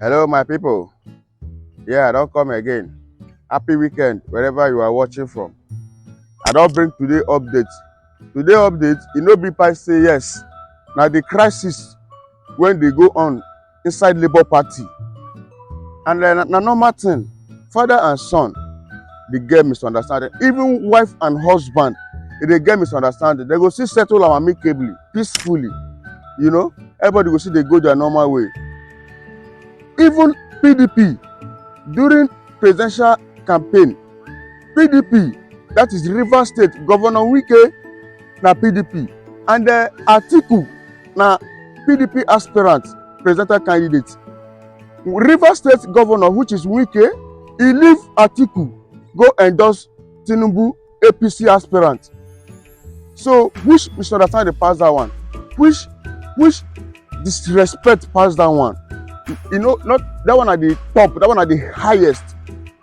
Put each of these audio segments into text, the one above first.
Hello, my people. Yeah, I don't come again. Happy weekend, wherever you are watching from. I don't bring today update. Today update, no be pass say yes. Now the crisis when they go on inside Labour Party. And na normal thing, father and son, they get misunderstanding. Even wife and husband, they get misunderstanding. They go see settle am amicably, peacefully. Everybody go see they go their normal way. Even PDP, during presidential campaign, PDP, that is Rivers State, Governor Wike na PDP, and Atiku na PDP aspirant, presidential candidate. Rivers State Governor, which is Wike, he leave Atiku, go endorse Tinubu, APC aspirant. So, which misunderstanding pass that one? Which disrespect pass that one? Not that one at the top, that one at the highest.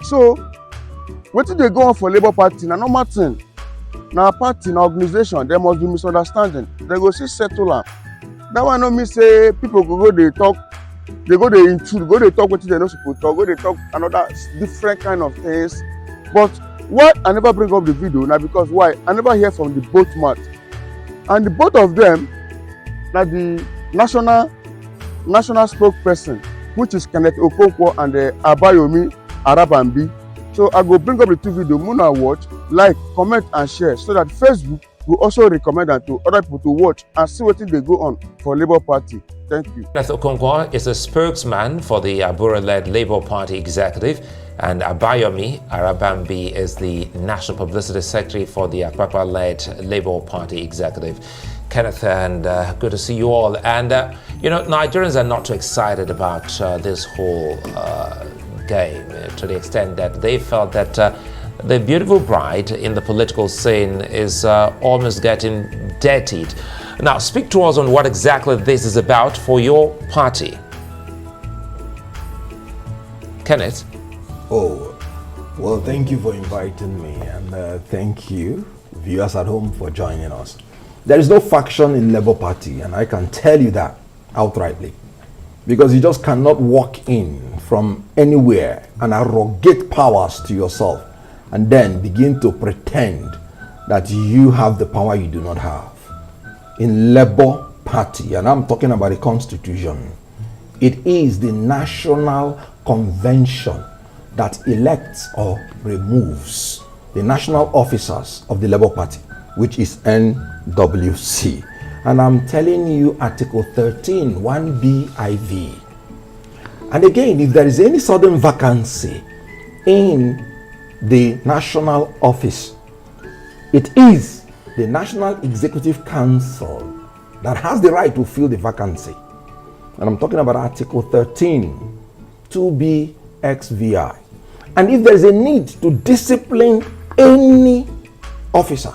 So wetin dey go on for Labour Party na normal thing. Na party, na organization, there must be misunderstanding. They go see settle am. That one no mean say people go dey talk, they go dey intrude, go dey talk wetin they no suppose talk, go dey talk another different kind of things. But why I never bring up the video na because why? I never hear from the both mouth. And the both of them na the national spokesperson, which is Kenneth Okonkwo and Abayomi Arabambi. So I go bring up the two videos, Muna watch, like, comment and share so that Facebook will also recommend them to other people to watch and see what they go on for Labour Party. Thank you. Kenneth Okonkwo is a spokesman for the Abura-led Labour Party executive, and Abayomi Arabambi is the National Publicity Secretary for the Apapa-led Labour Party executive. Kenneth, and good to see you all. And, Nigerians are not too excited about this whole game to the extent that they felt that the beautiful bride in the political scene is almost getting dirtied. Now, speak to us on what exactly this is about for your party. Kenneth? Oh, well, thank you for inviting me, and thank you, viewers at home, for joining us. There is no faction in Labour Party, and I can tell you that outrightly, because you just cannot walk in from anywhere and arrogate powers to yourself and then begin to pretend that you have the power you do not have. In Labour Party, and I'm talking about the Constitution, it is the National Convention that elects or removes the national officers of the Labour Party, which is NWC. And I'm telling you, Article 13, 1BIV. And again, if there is any sudden vacancy in the national office, it is the National Executive Council that has the right to fill the vacancy. And I'm talking about Article 13, 2BXVI. And if there is a need to discipline any officer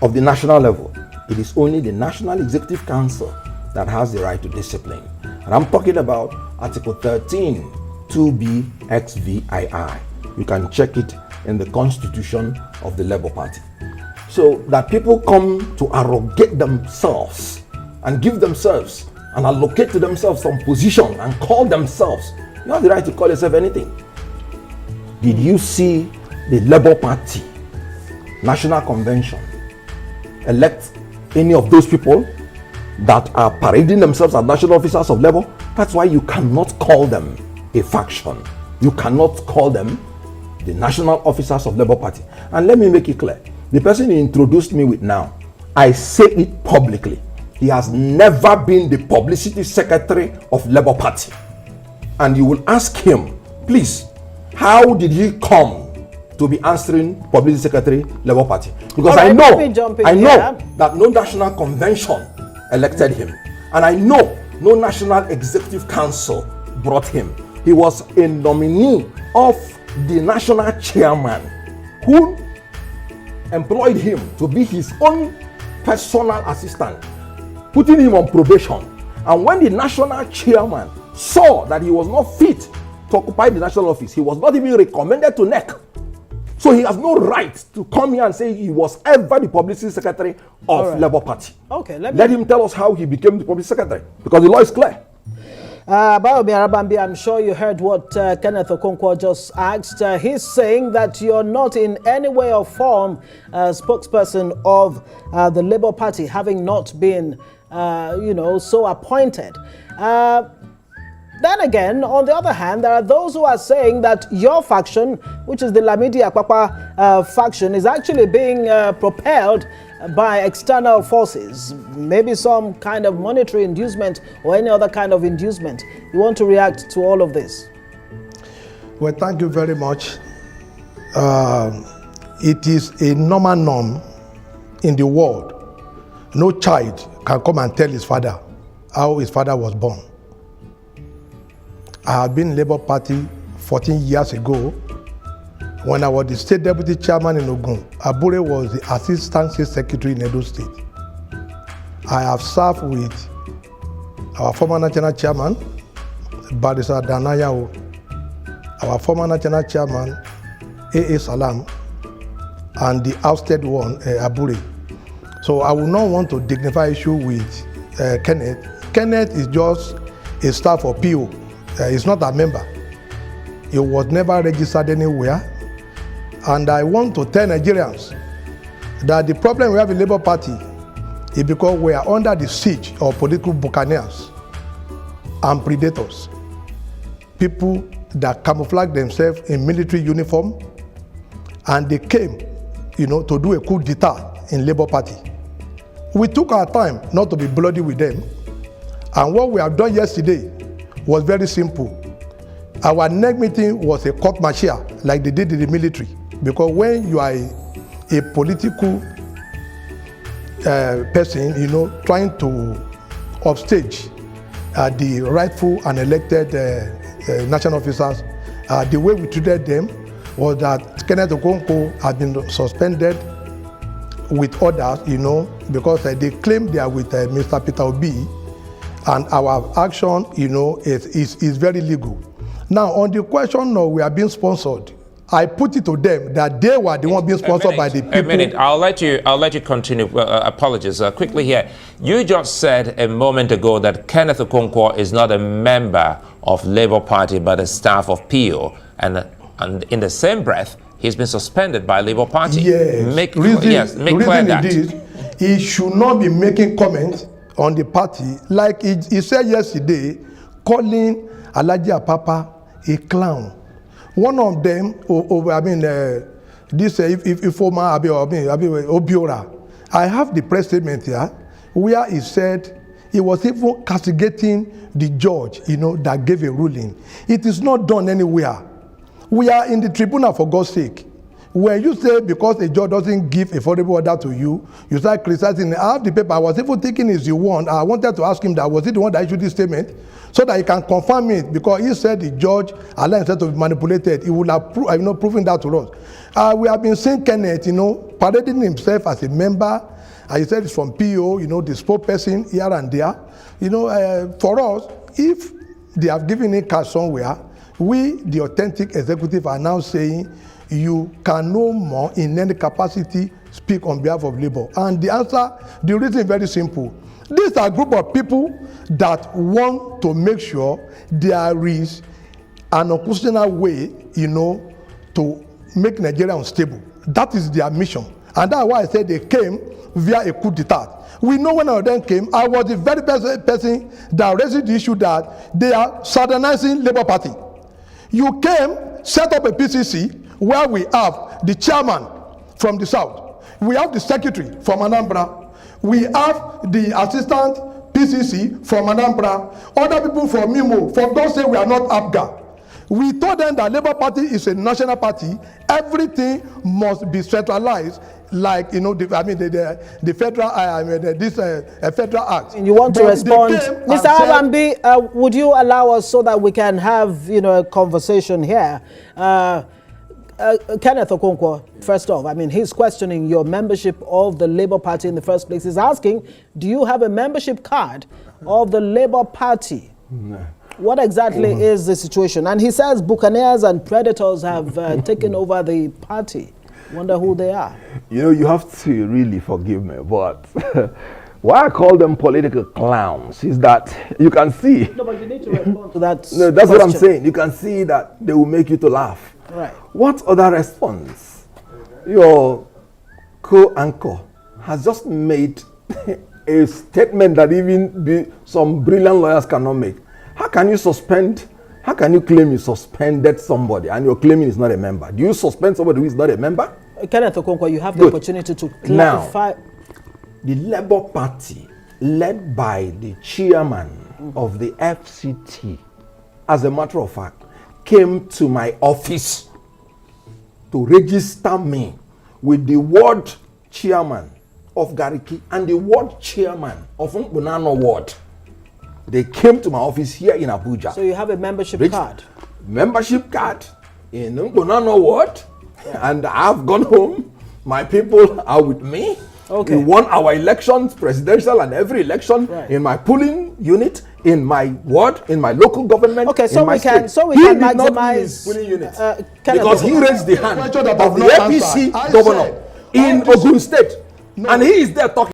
of the national level, it is only the National Executive Council that has the right to discipline. And I'm talking about Article 13, 2BXVII. You can check it in the Constitution of the Labour Party. So that people come to arrogate themselves and give themselves and allocate to themselves some position and call themselves, you have the right to call yourself anything. Did you see the Labour Party National Convention elect any of those people that are parading themselves as national officers of Labour? That's why you cannot call them a faction. You cannot call them the national officers of Labour Party. And let me make it clear, the person he introduced me with now, I say it publicly, he has never been the publicity secretary of Labour Party. And you will ask him, please, how did he come to be answering publicity secretary Labour Party? Because right, I know yeah, that no national convention elected him, and I know no national executive council brought him. He was a nominee of the national chairman, who employed him to be his own personal assistant, putting him on probation. And when the national chairman saw that he was not fit to occupy the national office, he was not even recommended to NEC. So he has no right to come here and say he was ever the publicity secretary of Labour Party. Okay, let him tell us how he became the publicity secretary, because the law is clear. Bayomi Arabambi, I'm sure you heard what Kenneth Okonkwo just asked. He's saying that you're not in any way or form a spokesperson of the Labour Party, having not been, so appointed. Then again, on the other hand, there are those who are saying that your faction, which is the Lamidi Apapa faction, is actually being propelled by external forces, maybe some kind of monetary inducement or any other kind of inducement. You want to react to all of this? Well, thank you very much. It is a normal norm in the world. No child can come and tell his father how his father was born. I have been in Labour Party 14 years ago. When I was the state deputy chairman in Ogun, Abure was the assistant state secretary in Edo State. I have served with our former national chairman, Barrister Danayao, our former national chairman, A.A. Salam, and the ousted one, Abure. So I will not want to dignify issue with Kenneth. Kenneth is just a staff of PO. He's not a member. He was never registered anywhere. And I want to tell Nigerians that the problem we have in Labour Party is because we are under the siege of political buccaneers and predators. People that camouflage themselves in military uniform, and they came, to do a coup d'etat in Labour Party. We took our time not to be bloody with them. And what we have done yesterday was very simple. Our next meeting was a court martial, like they did in the military. Because when you are a political person, trying to upstage the rightful and elected national officers, the way we treated them was that Kenneth Okonkwo had been suspended with others, because they claim they are with Mr. Peter Obi, and our action, is very legal. Now, on the question of we are being sponsored, I put it to them that they were the one being sponsored by the people. A minute, I'll let you continue. Apologies. Quickly here, you just said a moment ago that Kenneth Okonkwo is not a member of Labour Party but a staff of PO, and in the same breath, he's been suspended by Labour Party. Yes. Make clear that. He should not be making comments on the party like he said yesterday, calling Alhaji Apapa a clown. One of them, this Ifoma Obiora, I have the press statement here where he said he was even castigating the judge, that gave a ruling. It is not done anywhere. We are in the tribunal, for God's sake. When you say because a judge doesn't give a favorable order to you, you start criticizing. I have the paper. I was even thinking is the one. I wanted to ask him that was it the one that issued this statement, so that he can confirm it, because he said the judge allowed himself to be manipulated. He would have proven that to us. We have been seeing Kenneth, parading himself as a member. And he said it's from PO, the spokesperson here and there. For us, if they have given him cash somewhere, we, the authentic executive, are now saying you can no more in any capacity speak on behalf of Labour. And the answer, the reason is very simple. These are a group of people that want to make sure there is an unconstitutional way, to make Nigeria unstable. That is their mission. And that's why I said they came via a coup d'etat. We know when one of them came, I was the very person that raised the issue that they are southernizing Labour Party. You came, set up a PCC where we have the chairman from the south, we have the secretary from Anambra, we have the assistant PCC from Anambra, other people from Imo. For God's sake, we are not APGA. We told them that Labour Party is a national party. Everything must be centralized, like the federal federal act. And you want to respond, Mr. Arabambi? Would you allow us so that we can have a conversation here? Kenneth Okonkwo, first off, he's questioning your membership of the Labour Party in the first place. He's asking, do you have a membership card of the Labour Party? No. What exactly is the situation? And he says buccaneers and predators have taken over the party. Wonder who they are. You have to really forgive me, but Why I call them political clowns is that you can see. No, but you need to respond to that. No, that's what I'm question. saying. You can see that they will make you to laugh. Right. What other response? Your co-anchor has just made a statement that even some brilliant lawyers cannot make. How can you claim you suspended somebody and you're claiming he's not a member? Do you suspend somebody who is not a member? Kenneth Okonkwo, you have the Good. opportunity to Now, clarify. The Labour Party, led by the chairman of the FCT, as a matter of fact, came to my office to register me with the ward chairman of Gariki and the ward chairman of Mbunano ward. They came to my office here in Abuja. So you have a membership card. Membership card in Mbunano ward, and I've gone home. My people are with me. Okay. We won our elections, presidential and every election, Right. in my polling unit, in my ward, in my local government. Okay, so in my we can- state. so we He can did not win maximize, his polling unit Kenneth because he Okonkwo. raised the hand Question that of I've the not APC answered. I governor said, in how this- Ogun State, and he is there talking.